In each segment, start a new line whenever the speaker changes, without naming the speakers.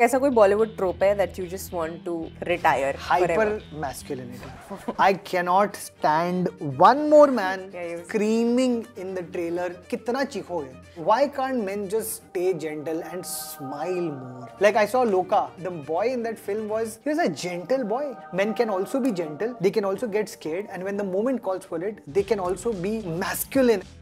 ऐसा कोई बॉलीवुड ट्रोप है that you just want to retire
hyper
forever?
masculinity. I cannot stand one more man
Yeah,
screaming in the trailer. कितना चीखोगे? Why can't men just stay gentle and smile more? Like I saw Loka, the boy in that film he was a gentle boy. Men can also be gentle. They can also get scared, and when the moment calls for it, they can also be masculine.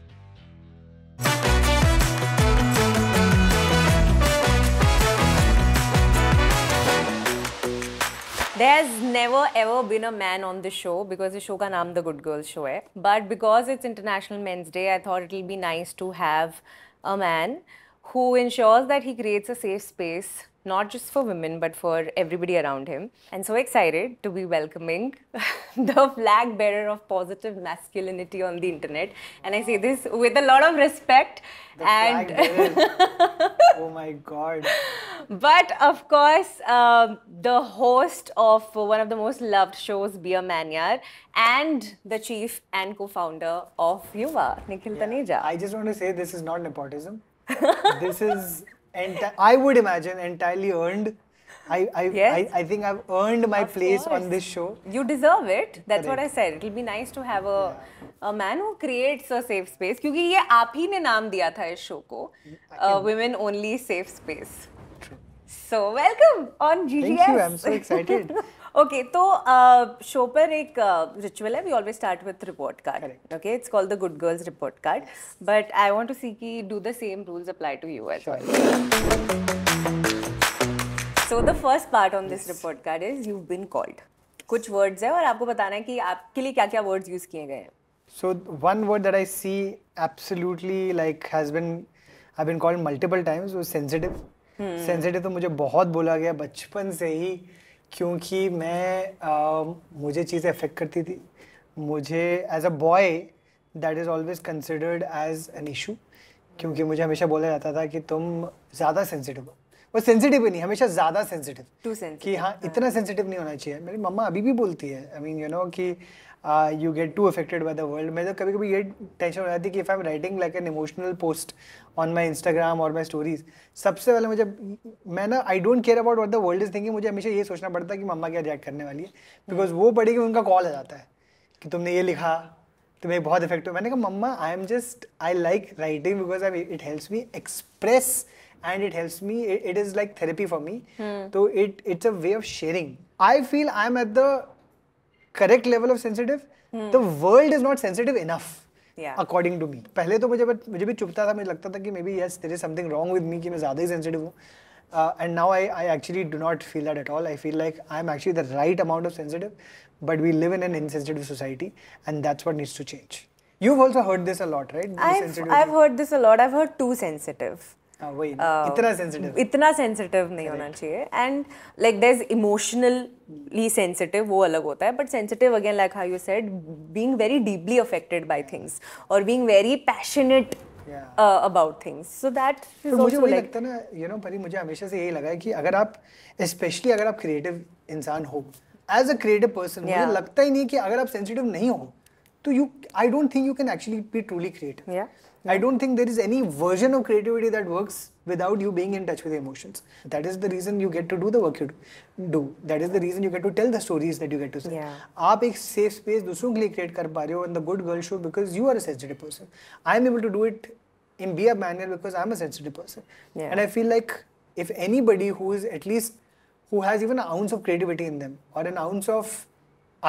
There's never ever been a man on this show because the show का नाम The Good Girls Show है. But because it's International Men's Day, I thought it'll be nice to have a man who ensures that he creates a safe space, not just for women but for everybody around him. And so excited to be welcoming the flag bearer of positive masculinity on the internet. And I say this with a lot of respect.
The flag bearer. Oh my God.
But of course, the host of one of the most loved shows, Be a Manyar, and the chief and co-founder of Yuva, Nikhil Taneja.
I just want to say this is not nepotism. This is, I would imagine, entirely earned.
Yes.
I think I've earned my
Of
place
course.
on this show.
You deserve it. That's what I
Correct.
said. It'll be nice to have a man who creates a safe space. क्योंकि ये आप ही ने नाम दिया था इस show को, Women Only Safe Space.
True.
So welcome on GGS.
Thank you. I'm so excited.
Okay, तो शो पर एक रिचुअल है. We always start with report card.
Correct.
Okay, it's called the Good Girls report card. But I want to see कि do the same rules apply to you as well. So the first part on this report card is you've been called. कुछ words है और आपको बताना है कि आपके लिए क्या-क्या words use किए गए हैं.
So one word that I see absolutely like I've been called multiple times was sensitive. Sensitive तो मुझे बहुत बोला गया बचपन से ही, क्योंकि मुझे चीज़ें अफेक्ट करती थी. मुझे as a boy that is always considered as an issue, क्योंकि मुझे हमेशा बोला जाता था कि तुम ज़्यादा सेंसिटिव हो. वो सेंसिटिव ही नहीं, हमेशा ज़्यादा सेंसिटिव.
Too sensitive.
कि हाँ इतना सेंसिटिव नहीं होना चाहिए. मेरी मम्मा अभी भी बोलती है, आई मीन यू नो कि you get to affected by the world. मैं तो कभी कभी ये टेंशन हो जाती है कि if I am writing like an emotional post on my Instagram और माई स्टोरीज, सबसे पहले मैं I don't care about what the world is thinking. मुझे हमेशा ये सोचना पड़ता है कि मम्मा क्या रिएक्ट करने वाली है, बिकॉज वो पढ़ेगी उनका कॉल आ जाता है कि तुमने ये लिखा, तुम्हें बहुत इफेक्ट हुआ. मैंने कहा mamma I like writing because it helps me express and it helps me, it is like therapy for me. So it's a way of sharing. I feel I'm at the correct level of sensitive. The world is not sensitive enough, according to me. पहले तो मुझे भी चुभता था, मुझे लगता था कि maybe yes there is something wrong with me कि मैं ज़्यादा ही sensitive हूँ. And now I actually do not feel that at all. I feel like I'm actually the right amount of sensitive, but we live in an insensitive society, and that's what needs to change. You've also heard this a lot, right?
I've heard this a lot. I've heard too sensitive.
वही इतना
sensitive नहीं होना चाहिए. And like there is emotionally sensitive, वो अलग होता है. But sensitive again like how you said, being very deeply affected by things और being very passionate about things. So that is
मुझे वही लगता है ना, यू नो परी, मुझे हमेशा से यही लगा है कि अगर आप स्पेशली अगर आप क्रिएटिव इंसान हो, एज अ क्रिएटिव पर्सन, मुझे लगता ही नहीं कि अगर आप सेंसिटिव नहीं हो तो I don't think you can actually be truly creative.
Yeah.
I don't think there is any version of creativity that works without you being in touch with emotions. That is the reason you get to do the work you do. That is the reason you get to tell the stories that you get to say.
Yeah.
आप एक safe space दूसरों के लिए create कर पा रहे हो in the Good Girl Show because you are a sensitive person. I am able to do it in Be a Manyar because I am a sensitive person.
Yeah.
And I feel like if anybody who has even an ounce of creativity in them or an ounce of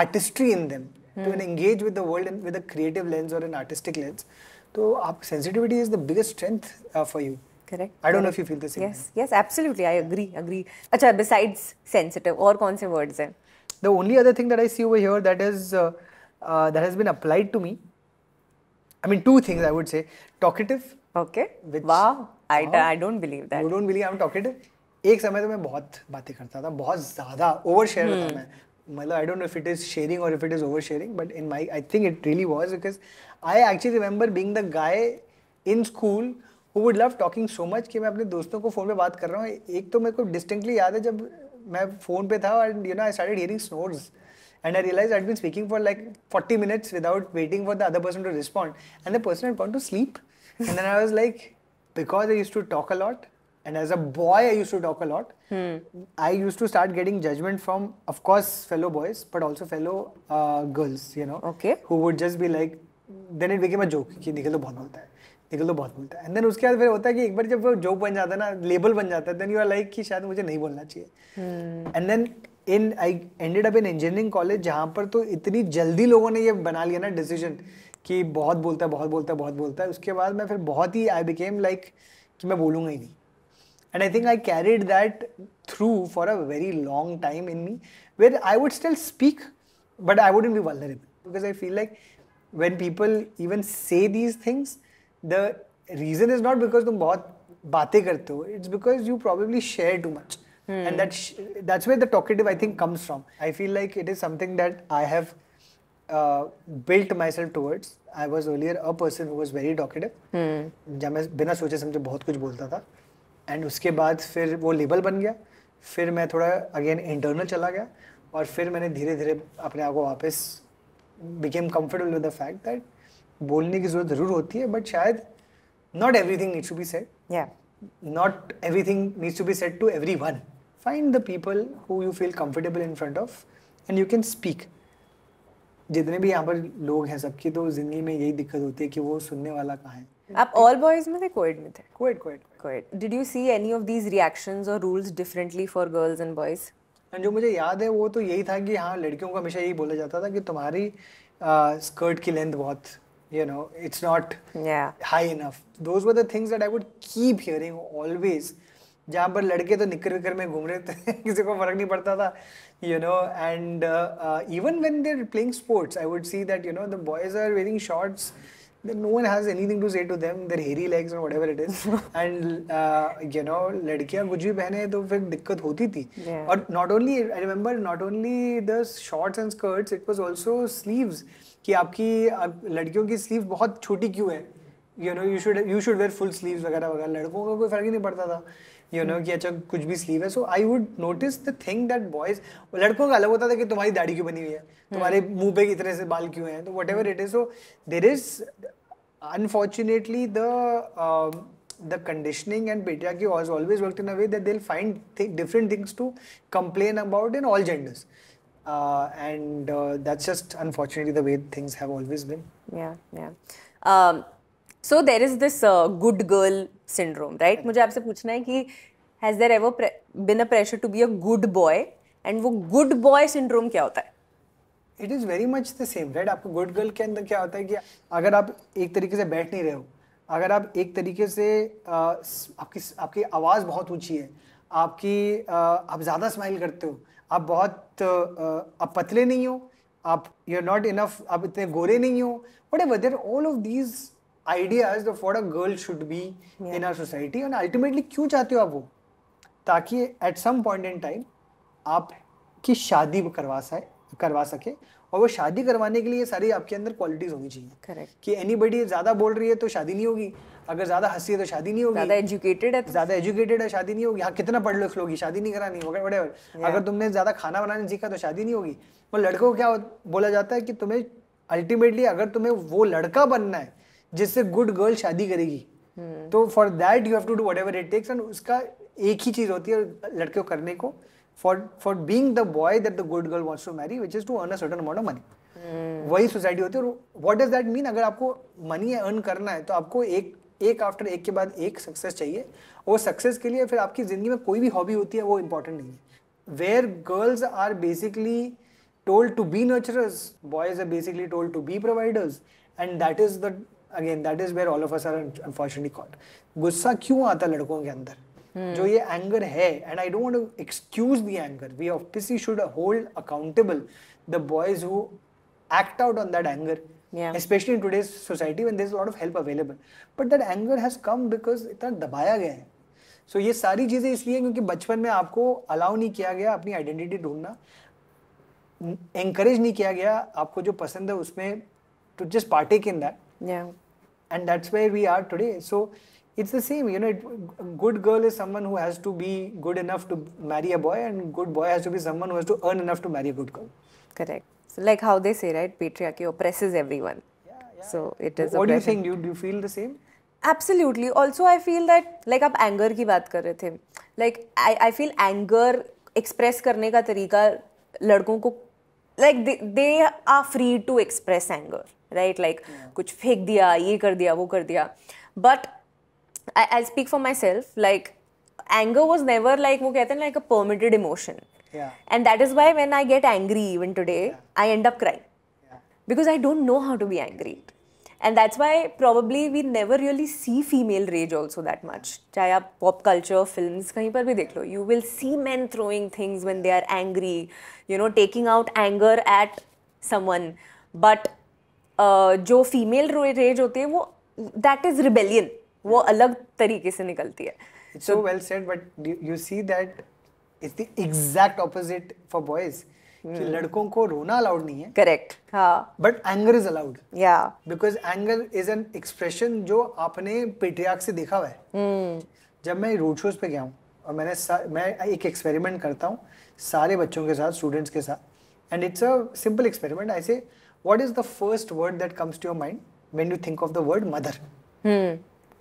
artistry in them, to engage with the world and with a creative lens or an artistic lens, so sensitivity is the biggest strength for you.
Correct.
I don't know if you feel the same.
Yes, absolutely. I agree. अच्छा, besides sensitive और कौन से words हैं?
The only other thing that I see over here that has been applied to me, I mean two things I would say. Talkative.
Okay. Wow. I don't believe that.
You don't believe I'm talkative? एक समय तो मैं बहुत बातें करता था, बहुत ज़्यादा ओवर शेयर होता मैं. मतलब I don't know if it is sharing or if it is oversharing, but I think it really was, because I actually remember being the guy in school who would love talking so much कि मैं अपने दोस्तों को phone पे बात कर रहा हूँ. एक तो मेरे को distinctly याद है जब मैं फ़ोन पे था and you know I started hearing snores and I realized I'd been speaking for like 40 minutes without waiting for the other person to respond, and the person had gone to sleep. And then I was like, because I used to talk a lot, And as a boy, I used to talk a lot. I used to start getting judgment from, of course, fellow boys, but also fellow girls, you know,
Okay.
who would just be like, then it became a joke कि निखिल तो बहुत बोलता है, निखिल तो बहुत बोलता है. And then उसके बाद फिर होता है कि एक बार जब वो joke बन जाता है ना, label बन जाता है, then you are like कि शायद मुझे नहीं बोलना चाहिए. And then I ended up in engineering college, जहाँ पर तो इतनी जल्दी लोगों ने ये बना लिया ना decision कि बहुत बोलता है, बहुत बोलता है, बहुत बोलता है. उसके बाद मैं फिर बहुत ही I became like कि मैं बोलूँगा ही नहीं. And I think I carried that through for a very long time in me, where I would still speak, but I wouldn't be vulnerable. Because I feel like when people even say these things, the reason is not because तुम बहुत बातें करते हो, it's because you probably share too much. And that's where the talkative, I think, comes from. I feel like it is something that I have built myself towards. I was earlier a person who was very talkative. जब मैं बिना सोचे समझे बहुत कुछ बोलता था. And उसके बाद फिर वो लेबल बन गया. फिर मैं थोड़ा अगेन इंटरनल चला गया और फिर मैंने धीरे धीरे अपने आप को वापस became comfortable with the fact that बोलने की जरूरत जरूर होती है, बट शायद not everything needs to be said. Not everything needs to be said to everyone. Find the people who you feel comfortable in front of and you can speak. जितने भी यहाँ पर लोग हैं सबकी तो जिंदगी में यही दिक्कत होती है कि वो सुनने वाला कहाँ है.
आप all boys में थे, कोएड में थे?
Coed.
Did you see any of these reactions or rules differently for girls and boys?
जो मुझे याद है वो तो यही था कि हाँ, लड़कियों को हमेशा यही बोला जाता था कि तुम्हारी स्कर्ट की लेंथ बहुत, you know, it's not high enough. Those were the things that I would keep hearing always. जहाँ पर लड़के तो निक्कर विक्कर में घूम रहे थे, किसी को फर्क नहीं पड़ता था, you know. And even when they're playing sports, I would see that, you know, the boys are wearing shorts. Then no one has anything to say to them, their hairy legs or whatever it is. And you know, लड़कियाँ कुछ भी पहने तो फिर दिक्कत होती थी. और not only, I remember, not only the shorts and skirts, it was also sleeves. कि आपकी लड़कियों की sleeve बहुत छोटी क्यों है? You know, you should wear full sleeves वगैरह वगैरह. लड़कों का कोई फर्क ही नहीं पड़ता था. You know, कि अच्छा कुछ भी स्लीव है. So I would notice the thing that boys, लड़कों का अलग होता था कि तुम्हारी दाढ़ी क्यों बनी हुई है, तुम्हारे मुंह पे इतने से बाल क्यों हैं, तो whatever it is. So there is unfortunately the conditioning and patriarchy has always worked in a way that they'll find different things to complain about in all genders. And that's just unfortunately the way things have always been.
So there is this good girl syndrome, right? मुझे आपसे पूछना है कि has there ever been a pressure to be a good boy, and वो good boy syndrome क्या होता है?
It is very much the same, right? आपको good girl के अंदर क्या होता है कि अगर आप एक तरीके से बैठ नहीं रहे हो, अगर आप एक तरीके से आपकी आवाज़ बहुत ऊंची है, आप ज़्यादा स्माइल करते हो, आप बहुत आप पतले नहीं हो, आप you're not enough, आप इतने गोरे नहीं हो, whatever. There are all of these ideas of what a girl should be in our society. And ultimately क्यों चाहते हो आप वो? ताकि at some point in time आपकी शादी करवा सके, और वो शादी करवाने के लिए सारी आपके अंदर क्वालिटीज होनी चाहिए.
Correct.
कि anybody ज़्यादा बोल रही है तो शादी नहीं होगी, अगर ज़्यादा हंसी है तो शादी नहीं होगी,
ज़्यादा एजुकेटेड है शादी नहीं होगी, हाँ कितना पढ़ लो लोगी शादी नहीं करानी, whatever. अगर तुमने ज़्यादा खाना बनाने सीखा तो शादी नहीं होगी. वो लड़कों को क्या बोला जाता है कि तुम्हें अल्टीमेटली अगर तुम्हें वो लड़का बनना है जिससे गुड गर्ल शादी करेगी, तो for that you have to do whatever it takes. And उसका एक ही चीज होती है लड़के को करने को, for being the boy that the good girl wants to marry, which is to earn a certain amount of money. वही सोसाइटी होती है. और व्हाट डज दैट मीन? अगर आपको मनी अर्न करना है तो आपको एक आफ्टर एक के बाद एक सक्सेस चाहिए. वो सक्सेस के लिए फिर आपकी जिंदगी में कोई भी हॉबी होती है वो इंपॉर्टेंट नहीं है. Where girls are basically told to be nurturers, boys are basically told to be providers, and that is where all of us are unfortunately caught. गुस्सा क्यों आता लड़कों के अंदर? जो ये एंगर है, and I don't want to excuse the anger. We obviously should hold accountable the boys who act out on that anger, especially in today's society when there's a lot of help available. But that anger has come because इतना दबाया गया है. So ये सारी चीजें इसलिए क्योंकि बचपन में आपको अलाउ नहीं किया गया अपनी आइडेंटिटी ढूंढना, encourage नहीं किया गया आपको जो पसंद है उसमें to just partake in that. And that's where we are today. So it's the same, you know, good girl is someone who has to be good enough to marry a boy, and good boy has to be someone who has to earn enough to marry a good girl. Correct. So like how they say, right, patriarchy oppresses everyone. So it is
What do you think? Do you feel the same?
Absolutely. Also, I feel that like आप anger की बात कर रहे थे, like I feel anger express करने का तरीका लड़कों को like they are free to express anger, right? Like कुछ फेंक दिया, ये कर दिया, वो कर दिया. But I'll speak for myself. Like anger was never like वो कहते हैं like a permitted emotion.
Yeah.
And that is why when I get angry even today, I end up crying.
Yeah.
Because I don't know how to be angry. And that's why probably we never really see female rage also that much. चाहे आप pop culture, films कहीं पर भी देख लो, you will see men throwing things when they are angry, you know, taking out anger at someone. But जो female rage होती है वो that is rebellion. वो अलग तरीके से निकलती है.
It's so well said, but you see that it's the exact opposite for boys. कि लड़कों को रोना अलाउड नहीं है.
Correct. हाँ.
But anger is allowed.
Yeah.
Because anger is an expression जो आपने पेट्रियार्क से देखा हुआ है. जब मैं रोड शोज पे गया हूँ और मैं एक एक्सपेरिमेंट करता हूँ सारे बच्चों के साथ, स्टूडेंट्स के साथ, and it's a simple experiment. I say, what is the first word that comes to your mind when you think of the word mother?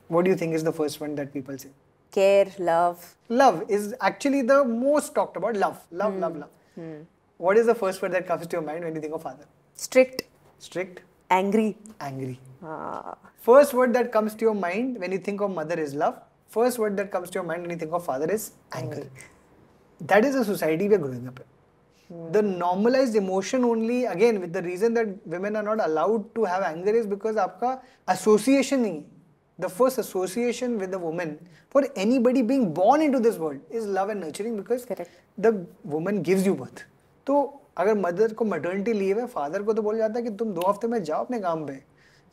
What do you think is the first one that people say?
Care, love.
Love is actually the most talked about. Love. What is the first word that comes to your mind when you think of father?
Strict.
Strict.
Angry.
Angry. First word that comes to your mind when you think of mother is love. First word that comes to your mind when you think of father is anger. That is the society we are growing up in. The normalized emotion only, again, with the reason that women are not allowed to have anger is because आपका association नहीं. The first association with the woman for anybody being born into this world is love and nurturing because the woman gives you birth. तो अगर mother को maternity leave है, father को तो बोल जाता है कि तुम 2 हफ्ते में जाओ अपने काम पे.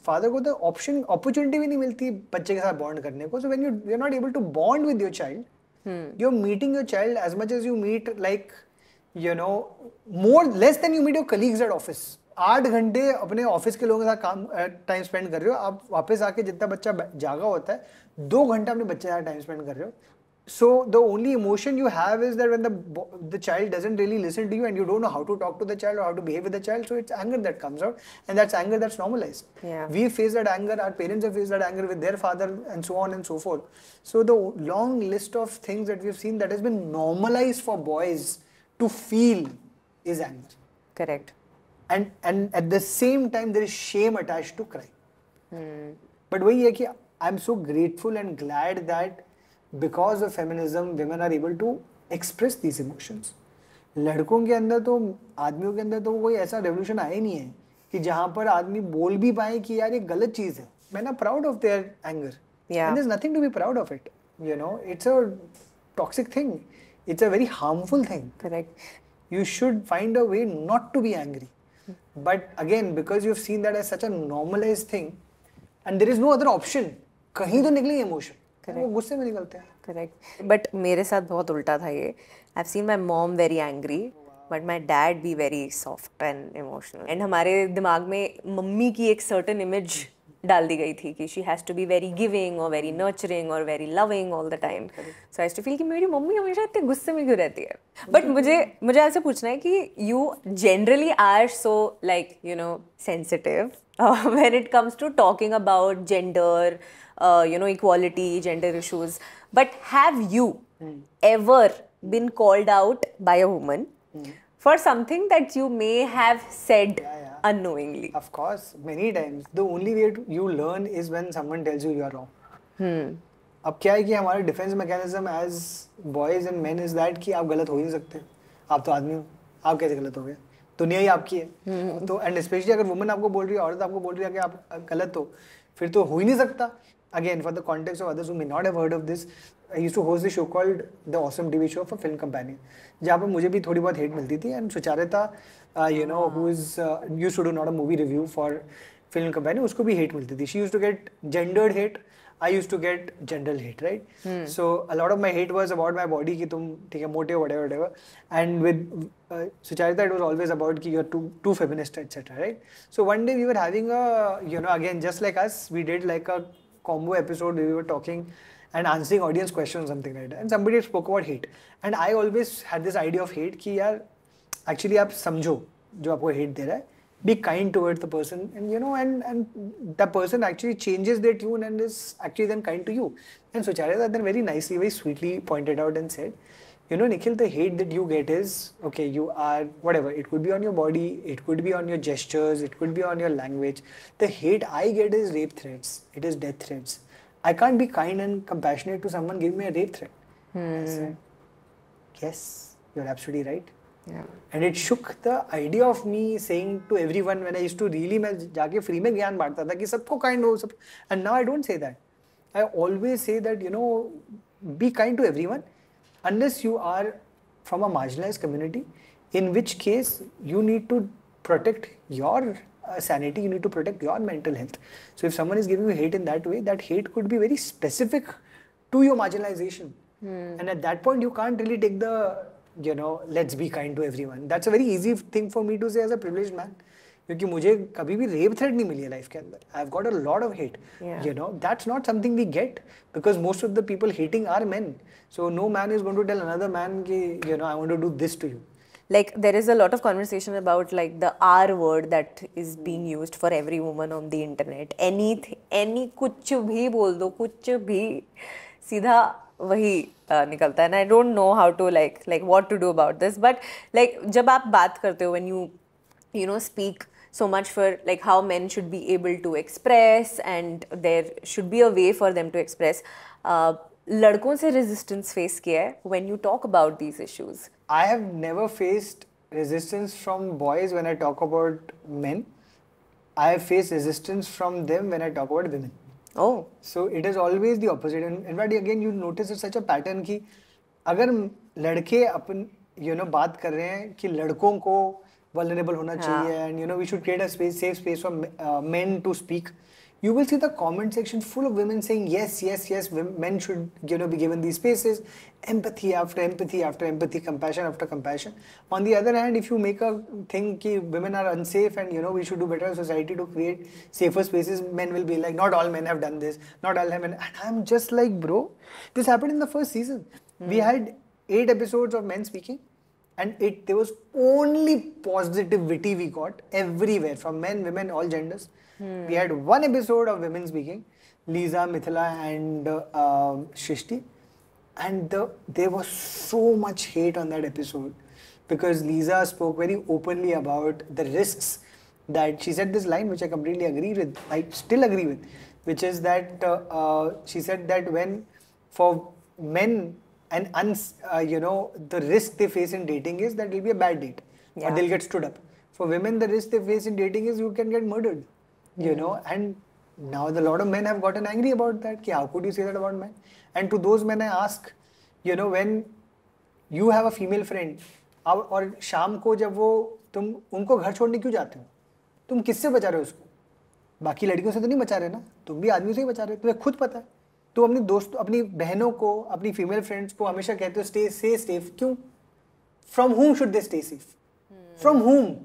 फादर को तो अपॉर्चुनिटी भी नहीं मिलती बच्चे के साथ बॉन्ड करने को. So when you are not able to bond with your child, you are meeting your child as much as you meet like you know more less than you meet your colleagues at office. 8 घंटे अपने office के लोगों के साथ काम time spend कर रहे हो. आप वापस आके जितना बच्चा जागा होता है 2 घंटा अपने बच्चे के साथ टाइम स्पेंड कर रहे हो. So the only emotion you have is that when the child doesn't really listen to you and you don't know how to talk to the child or how to behave with the child, so it's anger that comes out, and that's anger that's normalized.
Yeah.
We face that anger, our parents have faced that anger with their father and so on and so forth. So the long list of things that we've seen that has been normalized for boys to feel is anger.
Correct.
And at the same time there is shame attached to cry. But वही है कि I'm so grateful and glad that because of feminism, women are able to express these emotions. लड़कों के अंदर तो, आदमियों के अंदर तो कोई ऐसा रेवोल्यूशन आया ही नहीं है कि जहाँ पर आदमी बोल भी पाए कि यार ये गलत चीज़ है. Men are proud of their anger.
Yeah.
And there's nothing to be proud of it. You know, it's a toxic thing. It's a very harmful thing.
Correct.
You should find a way not to be angry. But again, because you've seen that as such a normalized thing, and there is no other option, कहीं तो निकलेंगे emotion. वो गुस्से में निकलते हैं.
Correct. But मेरे साथ बहुत उल्टा था ये. I've seen my mom very angry, but my dad be very soft and emotional. And हमारे दिमाग में मम्मी की एक certain image डाल दी गई थी कि she has to be very giving or very nurturing or very loving all the time. So I used to feel कि मेरी मम्मी हमेशा इतने गुस्से में क्यों रहती है. But मुझे ऐसे पूछना है कि you generally are so like you know sensitive when it comes to talking about gender, you know, equality, gender issues. But have you ever been called out by a woman for something that you may have said unknowingly?
Of course, many times. The only way you learn is when someone tells you are wrong. अब क्या है कि हमारा defence mechanism as boys and men is that कि आप गलत हो ही नहीं सकते. आप तो आदमी हो, आप कैसे गलत हो गए? दुनिया ही आपकी है. तो एंड स्पेशली अगर वुमन आपको बोल रही है, औरत आपको बोल रही है कि आप गलत हो, फिर तो हो ही नहीं सकता. Again, for the context of others who may not have heard of this, I used to host this show called The Awesome TV Show for Film Companion, जहाँ पर मुझे भी थोड़ी बहुत hate मिलती थी. And Sucharita, you know, who is used to do not a movie review for Film Companion, उसको भी hate मिलती थी. She used to get gendered hate. I used to get general hate, right? So a lot of my hate was about my body कि तुम ठीक है मोटे हो whatever. And with Sucharita, it was always about कि you're too feminist, etc. Right? So one day we were having a, you know, again just like us, we did like a combo episode where we were talking and answering audience questions, something like that. And somebody spoke about hate. And I always had this idea of hate कि यार actually आप समझो जो आपको hate दे रहा है be kind towards the person, and and the person actually changes their tune and is actually then kind to you. And Sucharita then very nicely, very sweetly pointed out and said, Nikhil, the hate that you get is, okay, you are whatever. It could be on your body, it could be on your gestures, it could be on your language. The hate I get is rape threats. It is death threats. I can't be kind and compassionate to someone giving me a rape threat. I said, yes, you're absolutely right.
Yeah.
And it shook the idea of me saying to everyone when I used to really, मैं जाके free में ज्ञान बांटता था कि सबको kind हो सब. And now I don't say that. I always say that, be kind to everyone unless you are from a marginalized community, in which case you need to protect your sanity, you need to protect your mental health. So if someone is giving you hate in that way, that hate could be very specific to your marginalization. And at that point, you can't really take the, let's be kind to everyone. That's a very easy thing for me to say as a privileged man. क्योंकि मुझे कभी भी rape threat नहीं मिली है life के अंदर. I have got a lot of hate. That's not something we get because most of the people hating are men. So no man is going to tell another man कि I want to do this to you.
Like there is a lot of conversation about like the R word that is being used for every woman on the internet. Any कुछ भी बोल दो, कुछ भी सीधा वही निकलता है. And I don't know how to like what to do about this. But like जब आप बात करते हो, when you speak so much for like how men should be able to express and there should be a way for them to express. लड़कों से resistance face किया है when you talk about these issues?
I have never faced resistance from boys when I talk about men. I have faced resistance from them when I talk about women.
Oh.
So it is always the opposite. And in fact, again, you notice it's such a pattern कि अगर लड़के अपन बात कर रहे हैं कि लड़कों को vulnerable होना चाहिए and we should create a safe space for men to speak. You will see the comment section full of women saying yes, men should be given these spaces, empathy after empathy after empathy, compassion after compassion. On the other hand, if you make a thing that women are unsafe and we should do better in society to create safer spaces, men will be like, not all men have done this, not all men. And I'm just like, bro, this happened in the first season. We had 8 episodes of men speaking. And there was only positivity we got everywhere, from men, women, all genders. We had 1 episode of women speaking, Lisa, Mithila and Shrishti. And there was so much hate on that episode because Lisa spoke very openly about the risks that she said this line, which I completely agree with, I still agree with, which is that she said that when for men, and the risk they face in dating is that it will be a bad date or they'll get stood up. For women, the risk they face in dating is you can get murdered, and now a lot of men have gotten angry about that. How could you say that about men? And to those men I ask, when you have a female friend और शाम को जब वो तुम उनको घर छोड़ने क्यों जाते हो, तुम किससे बचा रहे हो उसको? बाकी लड़कियों से तो नहीं बचा रहे ना, तुम भी आदमियों से ही बचा रहे हो. तुम्हें खुद पता है. तो अपनी दोस्त, अपनी बहनों को, अपनी फीमेल फ्रेंड्स को हमेशा कहते हो स्टे सेफ. क्यों? From whom should they stay safe? From whom?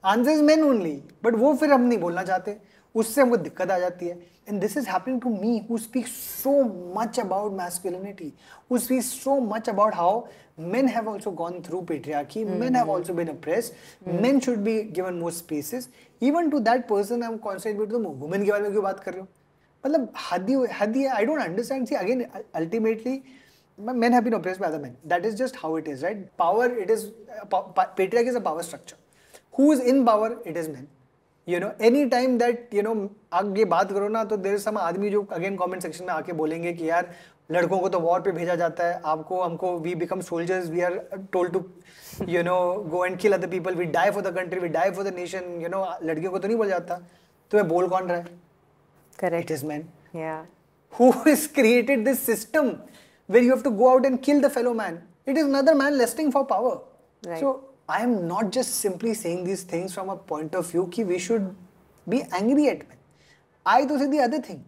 Answer is men only. But वो फिर हम नहीं बोलना चाहते, उससे हमको दिक्कत आ जाती है. And this is happening to me, who speaks so much about masculinity, who speaks so much about how men have also gone through patriarchy, men have also been oppressed, men should be given more spaces. Even to that person, I'm constantly तुम women के बारे में क्यों बात कर रहे हो? मतलब हद ही है. I don't understand. See, again, ultimately, men have been oppressed by other men. That is just how it is, right? Power, it is, patriarchy is a power structure. Who is in power? It is men. Any time that, आप ये बात करो ना, तो there is some आदमी जो again comment section में आके बोलेंगे कि यार लड़कों को तो war पे भेजा जाता है, आपको हमको we become soldiers, we are told to, go and kill other people, we die for the country, we die for the nation, लड़कियों को तो नहीं बोला जाता. तो मैं बोल कौन रहा है?
Correct.
It is men.
Yeah.
Who has created this system where you have to go out and kill the fellow man? It is another man lusting for power.
Right.
So I am not just simply saying these things from a point of view that we should be angry at men. I to say the other thing,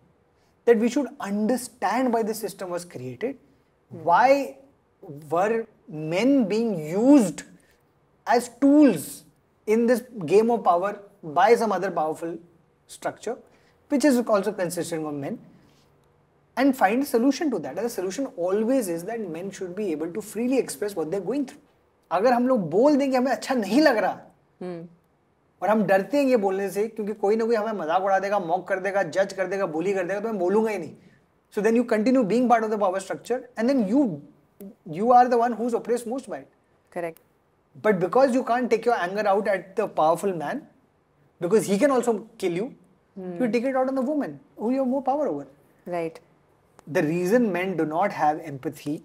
that we should understand why this system was created. Why were men being used as tools in this game of power by some other powerful structure, which is also consisting of men, and find a solution to that. And the solution always is that men should be able to freely express what they're going through. अगर हम लोग बोल दें कि हमें अच्छा नहीं लग रहा, और हम डरते हैं ये बोलने से क्योंकि कोई ना कोई हमें मजाक उड़ा देगा, मॉक कर देगा, जज कर देगा, बुली कर देगा, तो मैं बोलूंगा ही नहीं. So then you continue being part of the power structure, and then you are the one who's oppressed most by it.
Correct.
But because you can't take your anger out at the powerful man, because he can also kill you, you take it out on the woman who you have more power over.
Right.
The reason men do not have empathy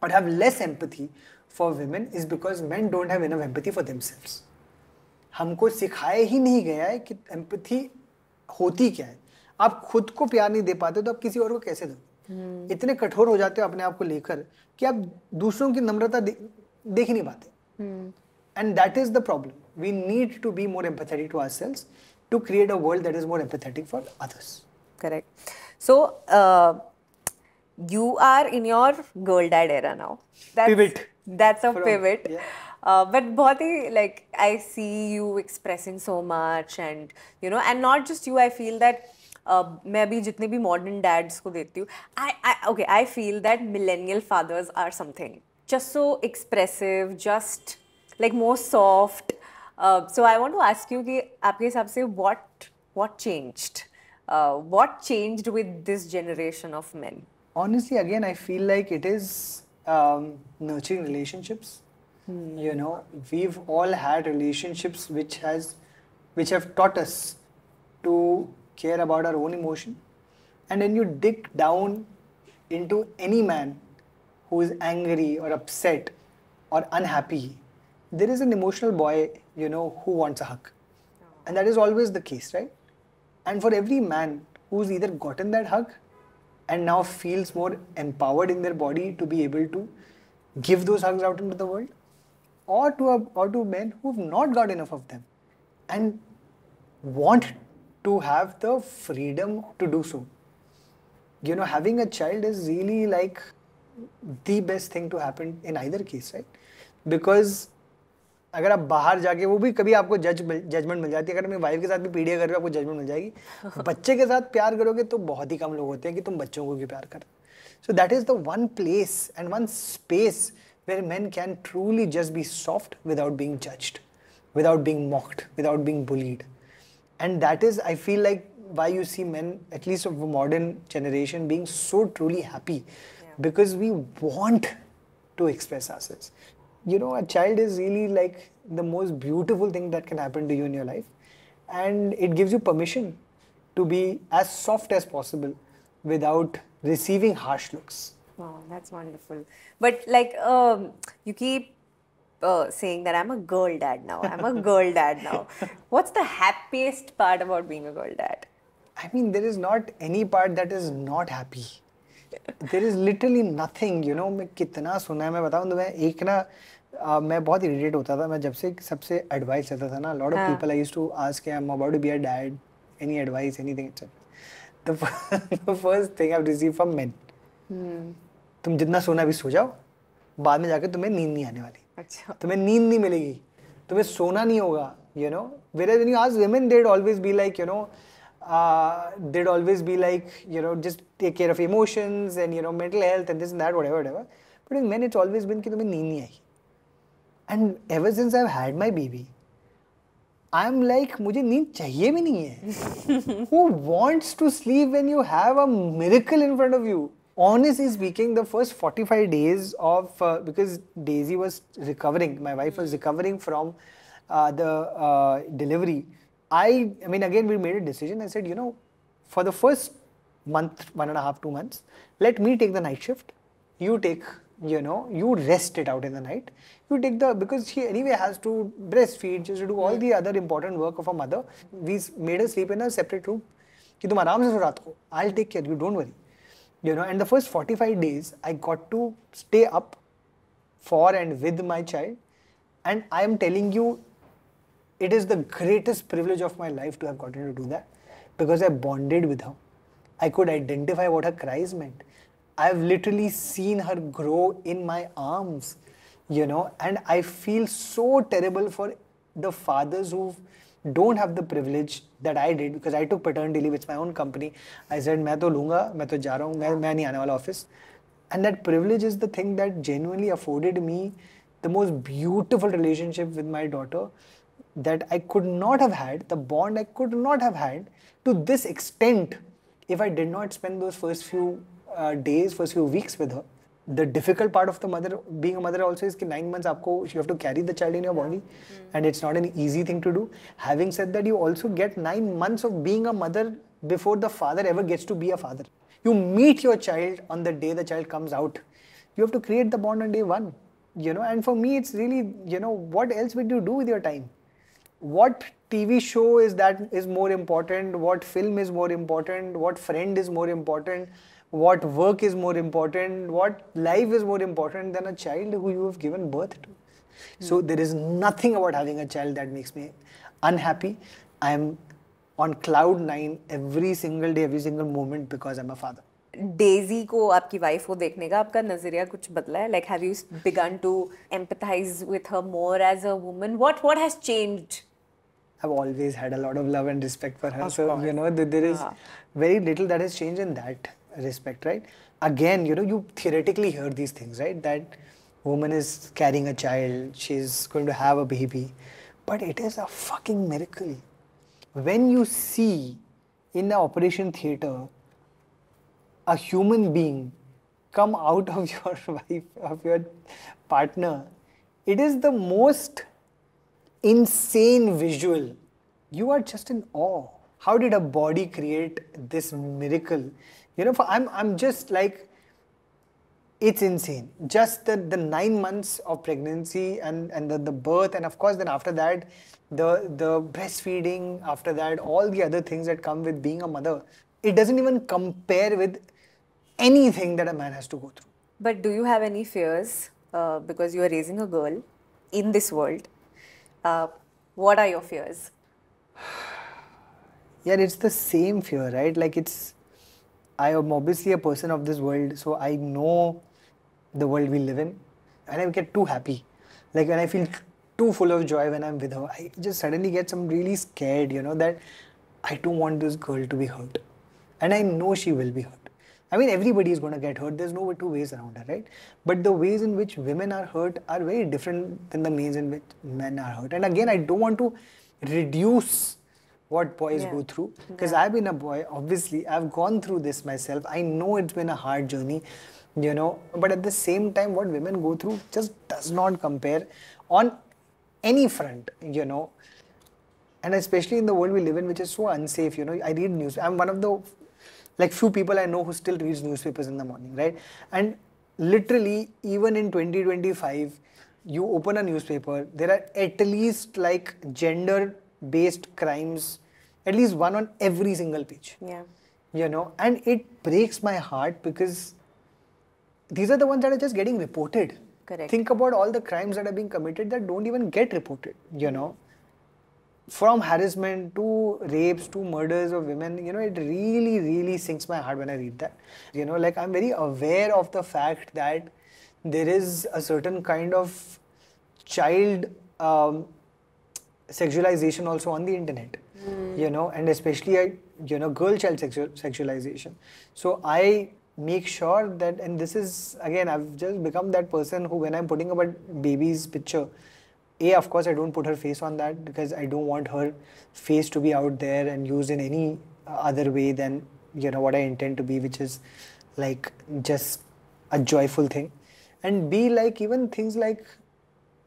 or have less empathy for women is because men don't have enough empathy for themselves. हमको सिखाया ही नहीं गया है कि empathy होती क्या है. आप खुद को प्यार नहीं दे पाते तो आप किसी और को कैसे दोगे. इतने कठोर हो जाते हो अपने आप को लेकर कि आप दूसरों की नम्रता देख ही नहीं पाते. And that is the problem. We need to be more empathetic to ourselves to create a world that is more empathetic for others.
Correct. So, you are in your girl dad era now.
Pivot.
That's a pivot.
Yeah.
But बहुत ही like I see you expressing so much, and you know, and not just you. I feel that मैं अभी जितने भी modern dads को देखती हूँ, I feel that millennial fathers are something just so expressive, just like more soft. So I want to ask you कि आपके हिसाब से what changed? What changed with this generation of men?
Honestly, again, I feel like it is nurturing relationships. You know, we've all had relationships which have taught us to care about our own emotion. And when you dig down into any man who is angry or upset or unhappy, there is an emotional boy, you know, who wants a hug. And that is always the case, right? And for every man who's either gotten that hug and now feels more empowered in their body to be able to give those hugs out into the world, or to men who've not got enough of them and want to have the freedom to do so. You know, having a child is really like the best thing to happen in either case, right? Because अगर आप बाहर जाके, वो भी कभी आपको judgement मिल जाती है. अगर अपनी वाइफ के साथ भी पीड़िया कर रहे हो आपको जजमेंट मिल जाएगी. बच्चे के साथ प्यार करोगे तो बहुत ही कम लोग होते हैं कि तुम बच्चों को भी प्यार करो. So that is the one place and one space where men can truly just be soft without being judged, without being mocked, without being bullied. And that is, I feel like, why you see men, at least of a modern generation, being so truly happy. Because we want to express ourselves. You know, a child is really like the most beautiful thing that can happen to you in your life. And it gives you permission to be as soft as possible without receiving harsh looks.
Wow, that's wonderful. But like, you keep saying that I'm a girl dad now. I'm a girl dad now. What's the happiest part about being a girl dad?
I mean, there is not any part that is not happy. There is literally nothing, you know. मैं कितना सुना है, मैं बताऊँ तो मैं एक ना मैं बहुत इरिटेट होता था. मैं जब से सबसे एडवाइस लेता था ना, lot of people I used to ask, I'm about to be a dad, any advice, anything, etc. The first thing I've received from men, तुम जितना सोना भी सो जाओ, बाद में जाके तुम्हें नींद नहीं आने वाली.
अच्छा.
तुम्हें नींद नहीं मिलेगी, तुम्हें सोना नहीं होगा, you know. Whereas when you ask women, they'd always be like, you know, just take care of emotions and, you know, mental health and this and that, whatever. But in men, it's always been कि तुम्हें नींद नहीं आई. And ever since I've had my baby, I'm like, मुझे नींद चाहिए भी नहीं है. Who wants to sleep when you have a miracle in front of you? Honestly speaking, the first 45 days of, because Daisy was recovering, my wife was recovering from the delivery, I mean, again, we made a decision. I said, you know, for the first month, 1.5, 2 months, let me take the night shift. You take, you know, you rest it out in the night. You take because she anyway has to breastfeed, just to do all the other important work of a mother. We made her sleep in a separate room. कि तुम आराम से सो रात को. I'll take care, you don't worry. You know, and the first 45 days, I got to stay up for and with my child. And I am telling you, it is the greatest privilege of my life to have gotten to do that, because I bonded with her. I could identify what her cries meant. I have literally seen her grow in my arms, you know, and I feel so terrible for the fathers who don't have the privilege that I did, because I took paternity leave. It's my own company. I said, मैं तो लूँगा, मैं तो जा रहा हूँ, मैं नहीं आने वाला office. And that privilege is the thing that genuinely afforded me the most beautiful relationship with my daughter, that I could not have had, the bond I could not have had to this extent if I did not spend those first few days, first few weeks with her. The difficult part of the mother, being a mother also is that 9 months you have to carry the child in your body, and it's not an easy thing to do. Having said that, you also get 9 months of being a mother before the father ever gets to be a father. You meet your child on the day the child comes out. You have to create the bond on day one, and for me it's really, what else would you do with your time? What TV show is more important? What film is more important? What friend is more important? What work is more important? What life is more important than a child who you have given birth to? So there is nothing about having a child that makes me unhappy. I am on cloud 9 every single day, every single moment because I'm a father.
Daisy को, आपकी wife को देखने का आपका नजरिया कुछ बदला है? Like, have you begun to empathize with her more as a woman? What has changed?
I've always had a lot of love and respect for her. So, there is very little that has changed in that respect, right? Again, you theoretically hear these things, right? That woman is carrying a child, she's going to have a baby. But it is a fucking miracle. When you see in the operation theatre a human being come out of your wife, of your partner, it is the most insane visual. You are just in awe. How did a body create this miracle? I'm just like, it's insane. Just the 9 months of pregnancy and the birth, and of course then after that, the breastfeeding, after that, all the other things that come with being a mother, it doesn't even compare with anything that a man has to go through.
But do you have any fears because you are raising a girl in this world? What are your fears?
Yeah, it's the same fear, right? Like, I am obviously a person of this world, so I know the world we live in, and I get too happy. Like, when I feel too full of joy when I'm with her, I just suddenly get some really scared, that I don't want this girl to be hurt. And I know she will be hurt. I mean, everybody is going to get hurt. There's no two ways around it, right? But the ways in which women are hurt are very different than the ways in which men are hurt. And again, I don't want to reduce what boys go through, because I've been a boy. Obviously, I've gone through this myself. I know it's been a hard journey, but at the same time, what women go through just does not compare on any front, and especially in the world we live in, which is so unsafe. I read news. I'm one of the few people I know who still reads newspapers in the morning, right? And literally, even in 2025, you open a newspaper, there are at least gender-based crimes, at least one on every single page.
Yeah.
And it breaks my heart because these are the ones that are just getting reported.
Correct.
Think about all the crimes that are being committed that don't even get reported, From harassment to rapes to murders of women, it really, really sinks my heart when I read that. I'm very aware of the fact that there is a certain kind of child sexualization also on the internet, and especially, girl child sexualization. So I make sure that, and this is, again, I've just become that person who, when I'm putting up a baby's picture, of course, I don't put her face on that because I don't want her face to be out there and used in any other way than, what I intend to be, which is just a joyful thing. And be even things like,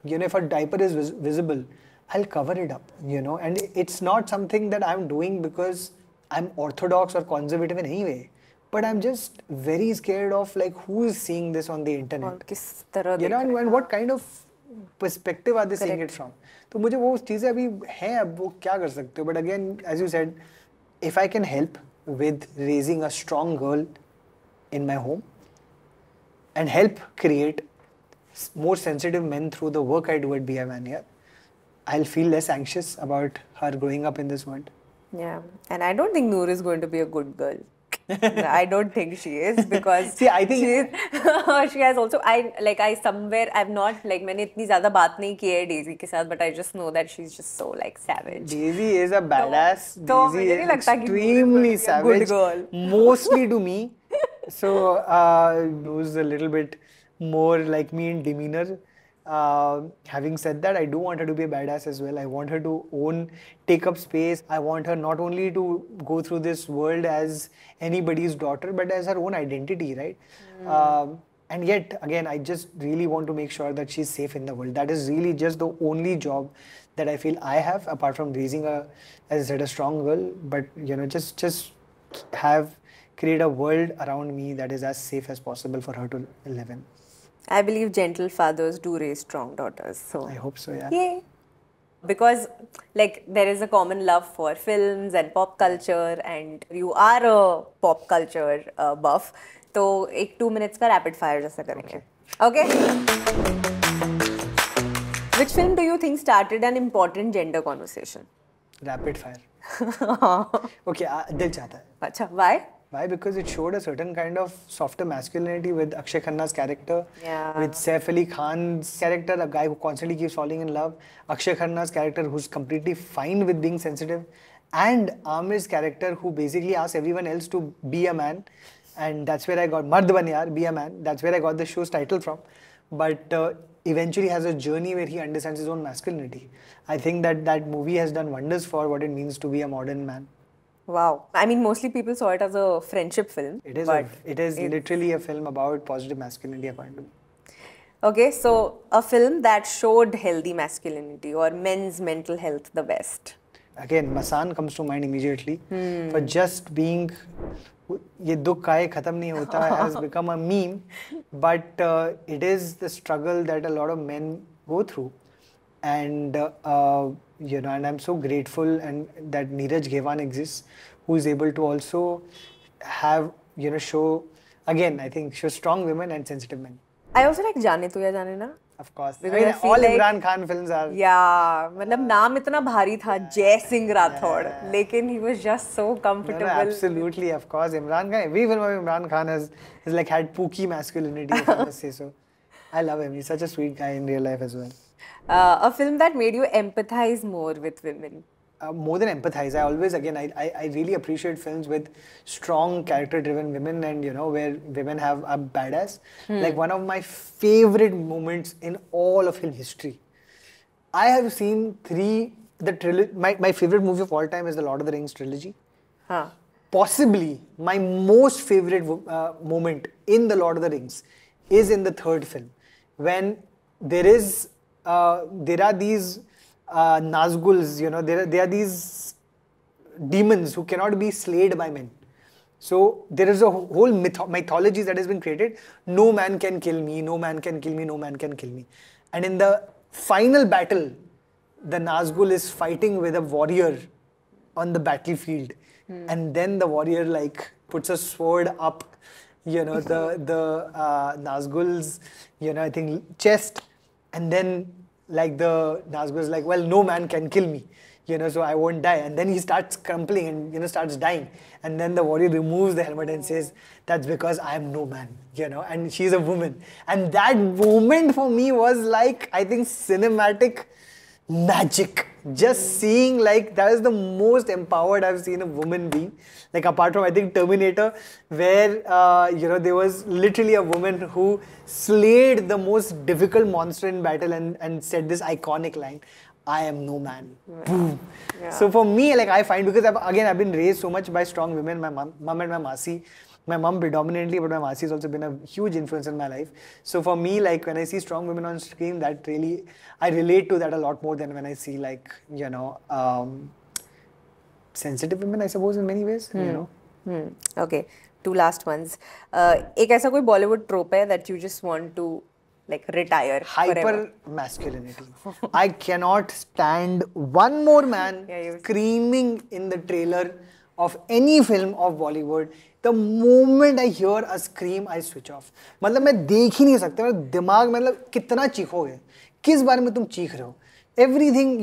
if a diaper is visible, I'll cover it up, and it's not something that I'm doing because I'm orthodox or conservative in any way. But I'm just very scared of who is seeing this on the internet. And what kind of perspective are they seeing it from? तो मुझे वो चीजें अभी हैं, अब वो क्या कर सकते हो? But again, as you said, if I can help with raising a strong girl in my home and help create more sensitive men through the work I do at Be a Man Here, I'll feel less anxious about her growing up in this world.
Yeah, and I don't think Noor is going to be a good girl. I don't think she is, because
see, I think
she has also, I've not, मैंने इतनी ज़्यादा बात नहीं की है Daisy के साथ, but I just know that she's just so savage.
Daisy is a badass. Daisy is extremely savage. Good girl. Mostly to me. So, who's a little bit more like me in demeanor. Having said that, I do want her to be a badass as well. I want her to take up space. I want her not only to go through this world as anybody's daughter, but as her own identity, right? And yet, again, I just really want to make sure that she's safe in the world. That is really just the only job that I feel I have, apart from raising as I said, a strong girl. But just create a world around me that is as safe as possible for her to live in.
I believe gentle fathers do raise strong daughters. So
I hope so, yeah.
yay. Because like there is a common love for films and pop culture, and you are a pop culture buff. तो एक 2 minutes का rapid fire जैसा करेंगे. Okay. Which film do you think started an important gender conversation?
Rapid fire. Okay, Dil Chahta Hai.
अच्छा, why?
Why? Because it showed a certain kind of softer masculinity with Akshay Khanna's character,
Yeah.
with Saif Ali Khan's character, a guy who constantly keeps falling in love, Akshay Khanna's character who's completely fine with being sensitive, and Amir's character who basically asks everyone else to be a man. And that's where I got Mard Ban Yaar, be a man. That's where I got the show's title from. But eventually has a journey where he understands his own masculinity. I think that movie has done wonders for what it means to be a modern man.
Wow. I mean, mostly people saw it as a friendship film.
It is.
But
It is literally a film about positive masculinity, according to me.
okay, so a film that showed healthy masculinity or men's mental health the best.
Again, Masan comes to mind immediately. For just being, ये दुख काहे खत्म नहीं होता has become a meme, but it is the struggle that a lot of men go through, and and I'm so grateful and that Neeraj Gewan exists, who is able to also have show again. I think show strong women and sensitive men.
I also like Jaane Tu Ya Jaane Na.
Of course, I
Because
mean,
I feel
all
like-
Imran Khan films are.
Yeah, मतलब नाम इतना भारी था जय सिंह राठौड़, लेकिन he was just so comfortable.
No, absolutely, of course. Imran Khan, every film of Imran Khan has like had pooky masculinity, if I must say so. I love him. He's such a sweet guy in real life as well.
A film that made you empathize more with women.
More than empathize, I always, again, I really appreciate films with strong character-driven women, and where women have a badass. Like one of my favorite moments in all of film history. I have seen the trilogy. My favorite movie of all time is the Lord of the Rings trilogy.
Huh.
Possibly my most favorite moment in the Lord of the Rings is in the third film, when there are these Nazguls, there are these demons who cannot be slayed by men. So there is a whole mythology that has been created. No man can kill me, no man can kill me, no man can kill me. And in the final battle, the Nazgul is fighting with a warrior on the battlefield. And then the warrior puts a sword up, the Nazgul's, I think chest. And then the Nazgul is like, well, no man can kill me, so I won't die. And then he starts crumpling and, starts dying. And then the warrior removes the helmet and says, that's because I am no man, and she's a woman. And that moment for me was I think cinematic magic. Just seeing that is the most empowered I've seen a woman be. Apart from I think Terminator, where there was literally a woman who slayed the most difficult monster in battle and said this iconic line, I am no man. Boom.
Yeah.
So for me, I find, because I've been raised so much by strong women, my mom and my masi. My mom predominantly, but my masi has also been a huge influence in my life. So for me, when I see strong women on screen, that really, I relate to that a lot more than when I see sensitive women, I suppose, in many ways,
Okay, 2 last ones. एक ऐसा कोई Bollywood trope है that you just want to retire forever?
Hyper masculinity. I cannot stand one more man screaming in the trailer of any film of Bollywood. The moment I hear a scream, I switch off. मतलब मैं देख ही नहीं सकता, मेरा दिमाग कितना चीखोगे, किस बारे में तुम चीख रहे हो? Everything,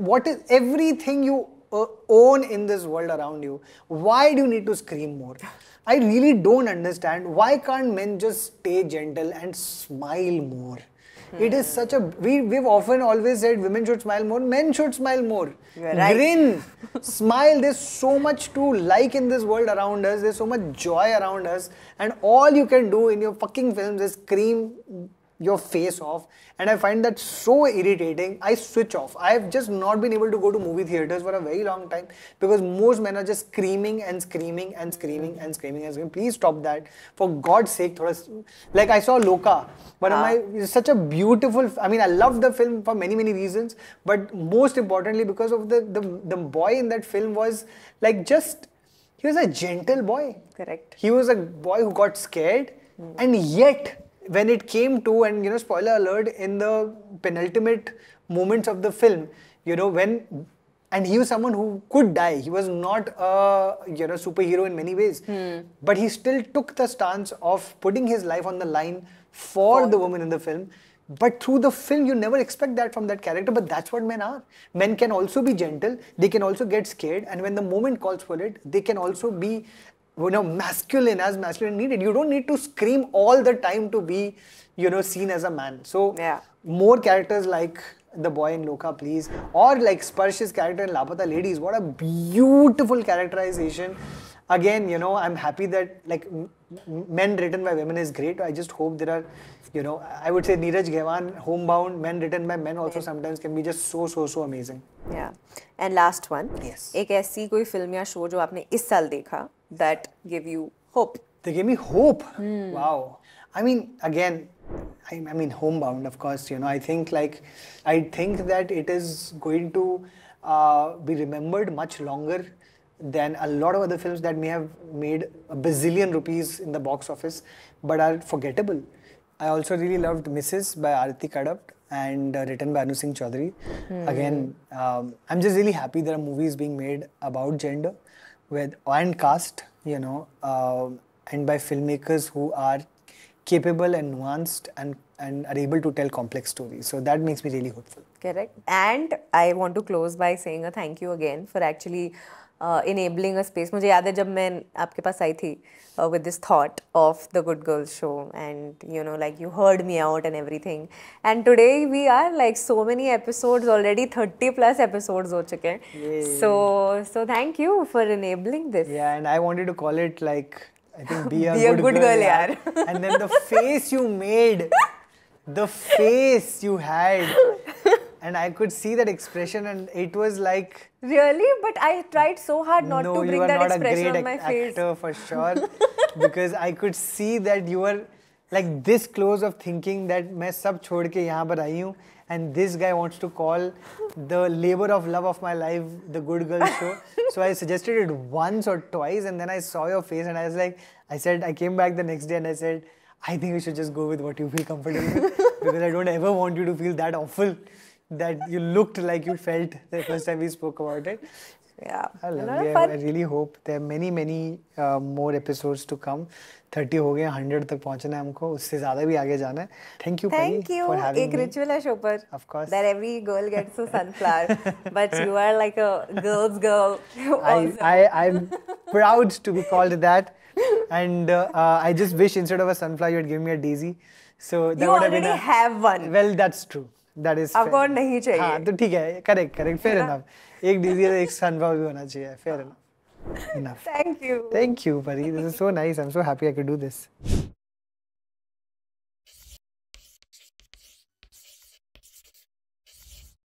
what is everything you own in this world around you? Why do you need to scream more? I really don't understand. Why can't men just stay gentle and smile more? It is such a... We've often always said women should smile more, men should smile more.
You're right.
Grin, smile. There's so much to like in this world around us. There's so much joy around us. And all you can do in your fucking films is scream your face off, and I find that so irritating. I switch off. I've just not been able to go to movie theaters for a very long time because most men are just screaming and screaming and screaming and screaming and screaming. Please stop that, for God's sake. Like I saw Loka, one of my, it's such a beautiful, I mean, I love the film for many reasons, but most importantly because of the boy in that film was like he was a gentle boy.
Correct.
He was a boy who got scared, and yet when it came to, and spoiler alert, in the penultimate moments of the film, and he was someone who could die. He was not a superhero in many ways, but he still took the stance of putting his life on the line for the woman in the film. But through the film, you never expect that from that character. But that's what men are. Men can also be gentle. They can also get scared. And when the moment calls for it, they can also be, masculine as masculine needed. You don't need to scream all the time to be, seen as a man. So more characters like the boy in Loka, please. Or like Sparsh's character in Lapata Ladies. What a beautiful characterization. Again, I'm happy that men written by women is great. I just hope there are, I would say Neeraj Gaiwan, Homebound, men written by men also sometimes can be just so amazing.
Yeah. And last one.
Yes.
एक ऐसी कोई film या show जो आपने इस साल देखा that gave you hope.
They gave me hope. Wow. I mean, again, I mean, Homebound, of course. I think that it is going to be remembered much longer than a lot of other films that may have made a bazillion rupees in the box office but are forgettable. I also really loved Mrs. by Aarti Kadap and written by Anu Singh Chaudhary. Again, I'm just really happy there are movies being made about gender and caste, and by filmmakers who are capable and nuanced and are able to tell complex stories. So that makes me really hopeful.
Correct. And I want to close by saying a thank you again for actually enabling a space. मुझे याद है जब मैं आपके पास आई थी with this thought of the Good Girls show, and you heard me out and everything, and today we are like so many episodes already, 30 plus episodes हो चुके हैं. So thank you for enabling this.
Yeah, and I wanted to call it I think be a
good girl yaar.
And then the face you made, the face you had, and I could see that expression, and it was like,
really? But I tried so hard not to bring that expression on my face.
No, you are not a great actor for sure, because I could see that you were like this close of thinking that मैं सब छोड़ के यहाँ पर आई हूँ, and this guy wants to call the labor of love of my life the Good Girl show. So I suggested it once or twice, and then I saw your face, and I came back the next day and I said, I think we should just go with what you feel comfortable with, because I don't ever want you to feel that awful that you looked like you felt the first time we spoke about it.
Yeah.
I really hope there are many more episodes to come. 30 हो गए, 100 तक पहुंचना है हमको, उससे ज़्यादा भी आगे जाना है. Thank you, Pari, for having me.
एक ritual है show पर.
Of course.
That every girl gets a sunflower, but you are like a girl's girl.
I'm proud to be called that, and I just wish instead of a sunflower you had given me a daisy. So that
you
would have been
already have one.
Well, that's true. That is.
अब और नहीं चाहिए.
हाँ, तो ठीक है, correct, fair enough. एक daisy और एक sunflower भी होना चाहिए, fair enough. Enough.
Thank you.
Thank you, Pari. This is so nice. I'm so happy I could do this.